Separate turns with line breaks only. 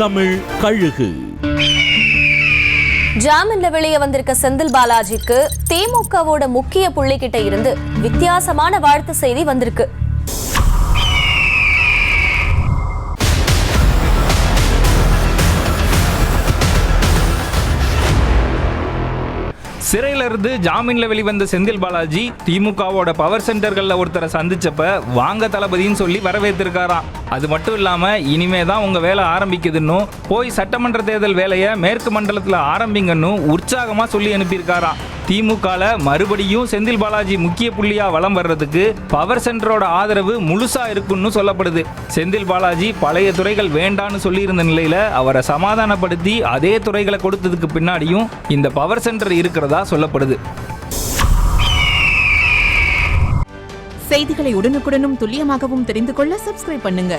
தமிழ் கழுகு.
ஜாமீன்ல வெளியே வந்திருக்க செந்தில் பாலாஜிக்கு திமுகவோட முக்கிய புள்ளிகிட்ட இருந்து வித்தியாசமான வாழ்த்து செய்தி வந்திருக்கு.
சிறையில இருந்து ஜாமீன்ல வெளிவந்த செந்தில் பாலாஜி திமுகவோட பவர் சென்டர்கள்ல ஒருத்தரை சந்திச்சப்ப வாங்க தளபதின்னு சொல்லி வரவேற்றிருக்காராம். அது மட்டும் இல்லாம இனிமே தான் உங்க வேலை ஆரம்பிக்குதுன்னு போய் சட்டமன்ற தேர்தல் வேலையை மேற்கு மண்டலத்துல ஆரம்பிங்கன்னு உற்சாகமா சொல்லி அனுப்பியிருக்காராம். திமுகல மறுபடியும் செந்தில் பாலாஜி முக்கிய புள்ளியா வலம் வர்றதுக்கு பவர் சென்டரோட ஆதரவு முழுசா இருக்குன்னு சொல்லப்படுது. செந்தில் பாலாஜி பழைய துறைகள் வேண்டான்னு சொல்லியிருந்த நிலையில அவரை சமாதானப்படுத்தி அதே துறைகளை கொடுத்ததுக்கு பின்னாடியும் இந்த பவர் சென்டர் இருக்கிறதா சொல்லப்படுது.
செய்திகளை உடனுக்குடனும் துல்லியமாகவும் தெரிந்து கொள்ள சப்ஸ்கிரைப் பண்ணுங்க.